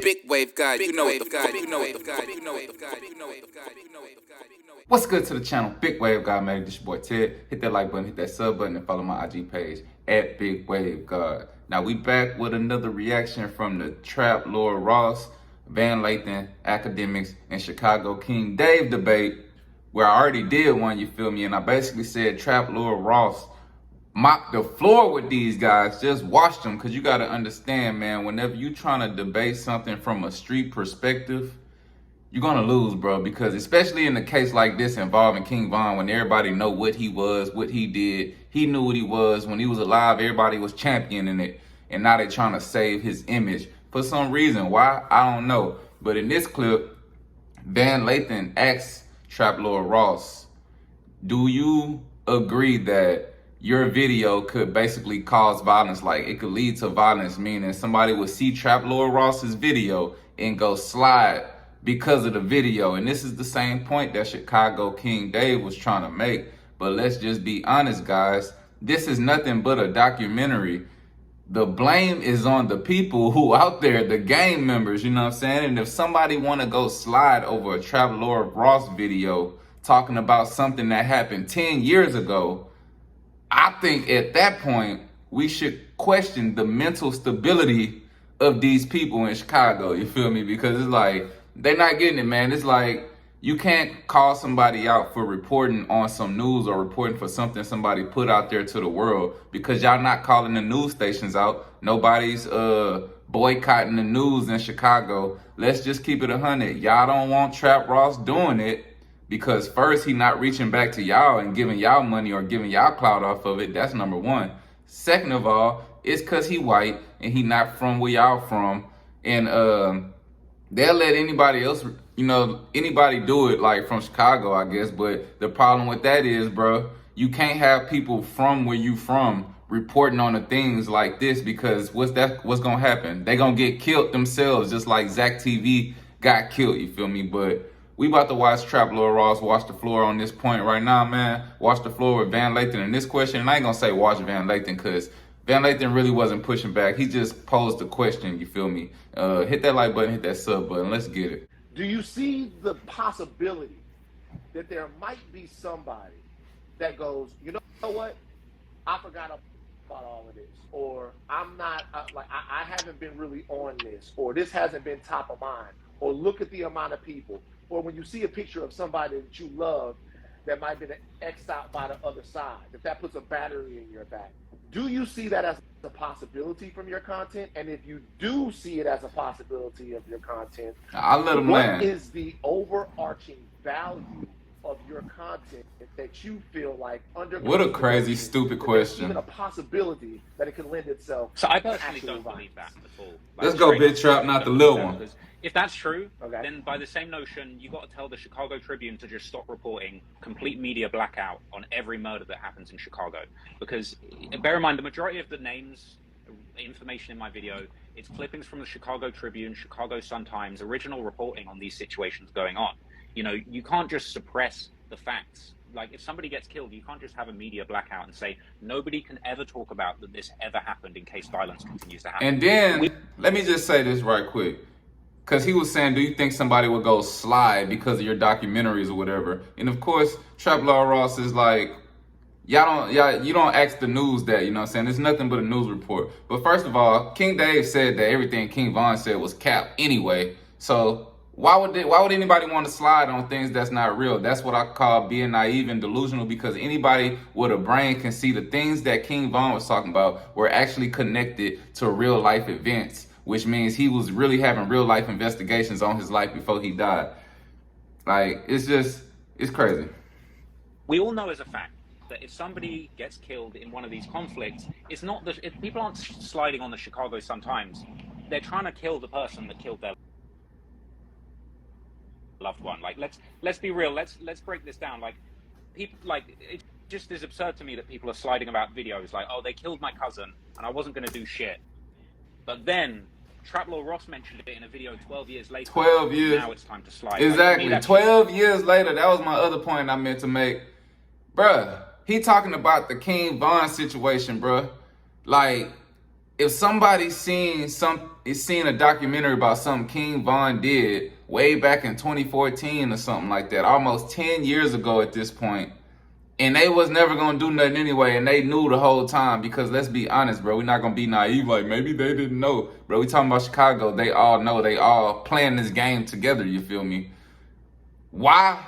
big wave guy. You know what the fuck. You know what the fuck. You know what the fuck. You know what the fuck. You know what the fuck. What's good to the channel? Big Wave God, man. This your boy Ted. Hit that like button, hit that sub button, and follow my IG page at Big Wave God. Now we back with another reaction from the Trap Lord Ross, Van Lathan, Academics, and Chicago King Dave debate, where I already did one, you feel me? And I basically said Trap Lord Ross mopped the floor with these guys. Just watch them, because you got to understand, man, whenever you trying to debate something from a street perspective, you're going to lose, bro, because especially in a case like this involving King Von, when everybody know what he was, what he did, he knew what he was. When he was alive, everybody was championing it, and now they're trying to save his image for some reason. Why? I don't know. But in this clip, Van Lathan asks Trap Lord Ross, do you agree that your video could basically cause violence? Like, it could lead to violence, meaning somebody would see Trap Lord Ross's video and go slide because of the video. And this is the same point that Chicago King Dave was trying to make. But let's just be honest, guys. This is nothing but a documentary. The blame is on the people who out there, the gang members, you know what I'm saying? And if somebody want to go slide over a Trap Lord Ross video talking about something that happened 10 years ago, I think at that point, we should question the mental stability of these people in Chicago, you feel me? Because it's like, they're not getting it, man. It's like, you can't call somebody out for reporting on some news or reporting for something somebody put out there to the world, because y'all not calling the news stations out. Nobody's boycotting the news in Chicago. Let's just keep it 100. Y'all don't want Trap Ross doing it because first, he not reaching back to y'all and giving y'all money or giving y'all clout off of it. That's number one. Second of all, it's because he white and he not from where y'all from. And they'll let anybody else, you know, anybody do it, like from Chicago, I guess. But the problem with that is, bro, you can't have people from where you from reporting on the things like this, because what's gonna happen? They gonna get killed themselves, just like Zach TV got killed, you feel me? But we about to watch Trap Lord Ross watch the floor on this point right now, man. Watch the floor with Van Lathan in this question. And I ain't gonna say watch Van Lathan, because Van Lathan really wasn't pushing back. He just posed the question, you feel me? Hit that like button, hit that sub button. Let's get it. Do you see the possibility that there might be somebody that goes, you know what? I forgot about all of this. Or I'm not, I haven't been really on this. Or this hasn't been top of mind. Or look at the amount of people. Or when you see a picture of somebody that you love that might have been X'd out by the other side, that puts a battery in your back. Do you see that as a possibility from your content? And if you do see it as a possibility of your content, I'll let him land. What is the overarching value of your content that you feel like under? What a crazy, stupid question. Even a possibility that it can lend itself. So I personally don't believe that at all. Like, let's go, Big Trap, not the little one. If that's true, then by the same notion, you got to tell the Chicago Tribune to just stop reporting complete media blackout on every murder that happens in Chicago. Because bear in mind, the majority of the names, information in my video, it's clippings from the Chicago Tribune, Chicago Sun-Times, original reporting on these situations going on. You know, you can't just suppress the facts. Like, if somebody gets killed, you can't just have a media blackout and say, nobody can ever talk about that this ever happened in case violence continues to happen. And then, let me just say this right quick. Because he was saying, do you think somebody would go slide because of your documentaries or whatever? And of course, Trap Lord Ross is like, you don't ask the news that, you know what I'm saying? It's nothing but a news report. But first of all, King Dave said that everything King Von said was cap anyway. So why would anybody want to slide on things that's not real? That's what I call being naive and delusional, because anybody with a brain can see the things that King Von was talking about were actually connected to real life events, which means he was really having real life investigations on his life before he died. Like, it's crazy. We all know as a fact that if somebody gets killed in one of these conflicts, it's not if people aren't sliding on the Chicago Sun-Times, they're trying to kill the person that killed their loved one. Like, let's be real. Let's break this down. Like, people, like, it just is absurd to me that people are sliding about videos like, oh, they killed my cousin and I wasn't going to do shit. But then Trap Lord Ross mentioned it in a video 12 years later. 12 years. Now it's time to slide. Exactly. Like, 12 years later. That was my other point I meant to make. Bruh, he talking about the King Von situation, bruh. Like, if somebody's seen a documentary about something King Von did way back in 2014 or something like that, almost 10 years ago at this point, and they was never gonna do nothing anyway, and they knew the whole time, because let's be honest, bro, we're not gonna be naive like maybe they didn't know. Bro, we talking about Chicago, they all know, they all playing this game together, you feel me? Why,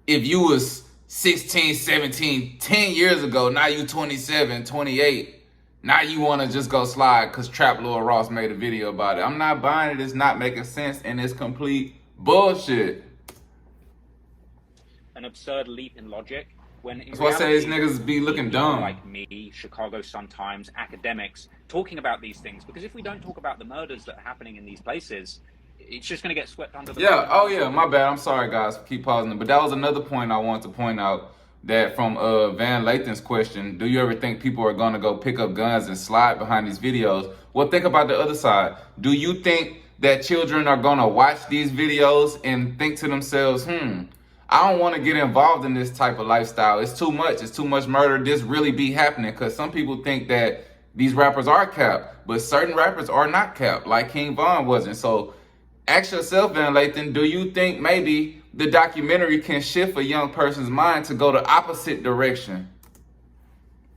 if you was 16, 17, 10 years ago, now you 27, 28, now you want to just go slide because Trap Lord Ross made a video about it? I'm not buying it. It's not making sense, and it's complete bullshit. An absurd leap in logic. When that's why I say these niggas be looking dumb. Like me, Chicago Sun-Times, academics, talking about these things. Because if we don't talk about the murders that are happening in these places, it's just going to get swept under the rug. Oh yeah, my bad. I'm sorry, guys. Keep pausing it. But that was another point I wanted to point out, that from Van Lathan's question, do you ever think people are going to go pick up guns and slide behind these videos? Well, think about the other side. Do you think that children are going to watch these videos and think to themselves, I don't want to get involved in this type of lifestyle. It's too much. It's too much murder. This really be happening. Because some people think that these rappers are capped, but certain rappers are not capped, like King Von wasn't. So ask yourself, Van Lathan, do you think maybe the documentary can shift a young person's mind to go the opposite direction?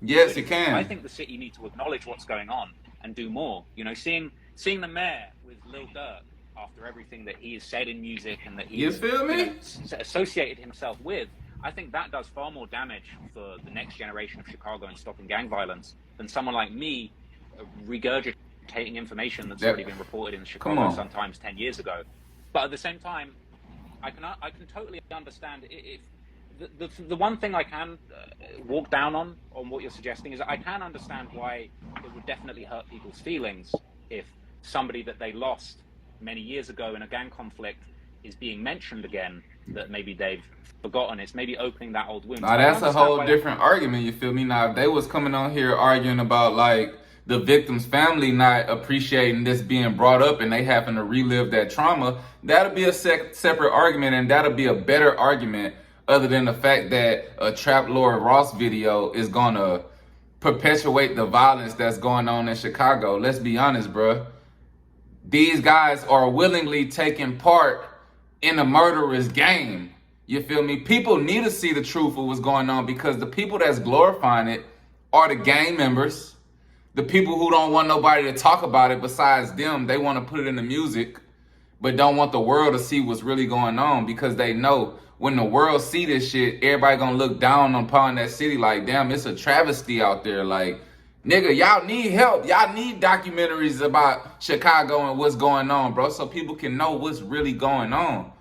Yes, it can. I think the city needs to acknowledge what's going on and do more. You know, seeing the mayor with Lil Durk after everything that he has said in music and that he associated himself with, I think that does far more damage for the next generation of Chicago and stopping gang violence than someone like me regurgitating information that's already been reported in the Chicago Sun-Times 10 years ago. But at the same time, I can totally understand if the one thing I can walk down on what you're suggesting is that I can understand why it would definitely hurt people's feelings if somebody that they lost many years ago in a gang conflict is being mentioned again, that maybe they've forgotten. It's maybe opening that old wound. Now that's a whole different argument, you feel me? Now if they was coming on here arguing about like the victim's family not appreciating this being brought up and they having to relive that trauma, that'll be a separate argument, and that'll be a better argument, other than the fact that a Trap Lord Ross video is gonna perpetuate the violence that's going on in Chicago. Let's be honest, bruh. These guys are willingly taking part in a murderous game. You feel me? People need to see the truth of what's going on, because the people that's glorifying it are the gang members. The people who don't want nobody to talk about it besides them. They want to put it in the music, but don't want the world to see what's really going on, because they know when the world see this shit, everybody gonna look down upon that city like, damn, it's a travesty out there. Like, nigga, y'all need help. Y'all need documentaries about Chicago and what's going on, bro, so people can know what's really going on.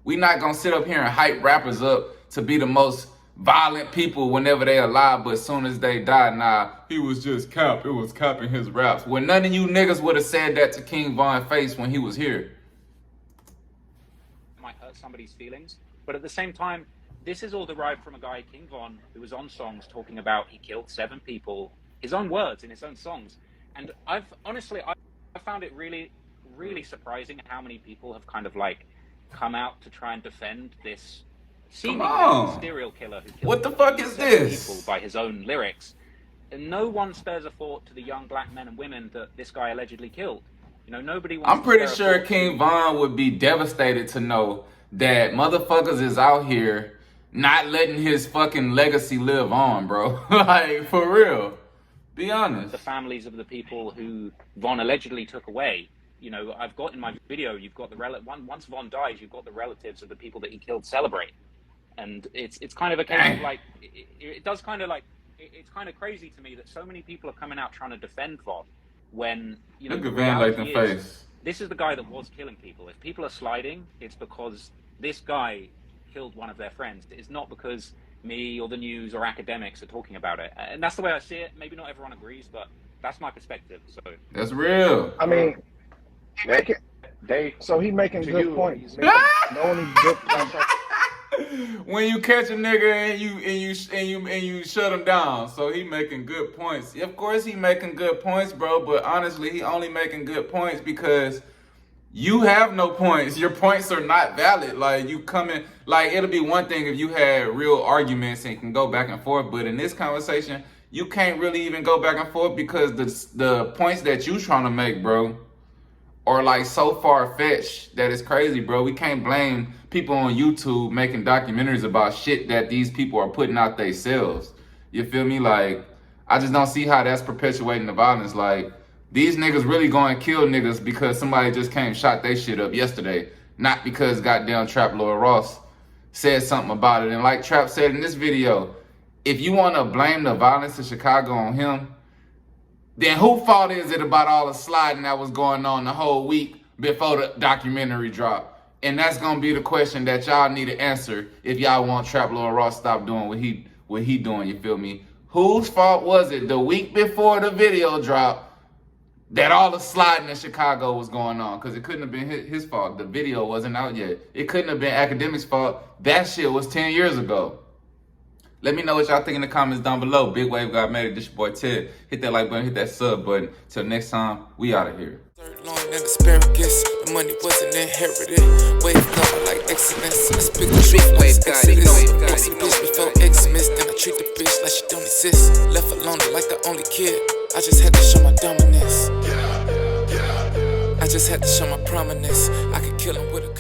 We not gonna sit up here and hype rappers up to be the most violent people whenever they alive, but as soon as they die, nah, he was just cap. It was capping his raps. Well, none of you niggas would have said that to King Von face when he was here. Might hurt somebody's feelings, but at the same time, this is all derived from a guy, King Von, who was on songs talking about he killed 7 people, his own words in his own songs. And I've honestly, I found it really, really surprising how many people have kind of like come out to try and defend this seemingly serial killer who killed what the fuck is this people by his own lyrics. And no one spares a thought to the young black men and women that this guy allegedly killed. You know, nobody wants I'm pretty sure King Von would be devastated to know that motherfuckers is out here not letting his fucking legacy live on, bro. Like, for real. Be honest. The families of the people who Von allegedly took away. You know, I've got in my video, you've got the once Von dies, you've got the relatives of the people that he killed celebrate. And it's kind of a case of like, it does kind of like, it's kind of crazy to me that so many people are coming out trying to defend Von when, you know, look at Van Lathan face. This is the guy that was killing people. If people are sliding, it's because this guy killed one of their friends. It's not because me or the news or academics are talking about it. And that's the way I see it. Maybe not everyone agrees, but that's my perspective. So that's real. I mean, he making good points. When you catch a nigga and you shut him down, so he making good points. Of course he making good points, bro. But honestly, he only making good points because you have no points. Your points are not valid. Like, you coming, like, it'll be one thing if you had real arguments and can go back and forth. But in this conversation, you can't really even go back and forth because the points that you trying to make, bro, are like so far-fetched that it's crazy, bro. We can't blame people on YouTube making documentaries about shit that these people are putting out themselves. You feel me? Like, I just don't see how that's perpetuating the violence. Like, these niggas really going to kill niggas because somebody just came and shot their shit up yesterday, not because goddamn Trap Lord Ross said something about it. And like Trap said in this video, if you want to blame the violence in Chicago on him, then who fault is it about all the sliding that was going on the whole week before the documentary drop? And that's gonna be the question that y'all need to answer if y'all want Trap Lord Ross stop doing what he doing, you feel me? Whose fault was it the week before the video drop that all the sliding in Chicago was going on? Because it couldn't have been his fault. The video wasn't out yet. It couldn't have been Academic's fault. That shit was 10 years ago. Let me know what y'all think in the comments down below. Big Wave got married. This your boy Ted. Hit that like button, hit that sub button. Till next time, we out of here. Long and asparagus, the money wasn't inherited. Wave up like excellence. I speak the truth like exodus. Exodus before Xmas, then I treat the bitch like she don't exist. Left alone like the only kid. I just had to show my dominance. I just had to show my prominence. I could kill him with a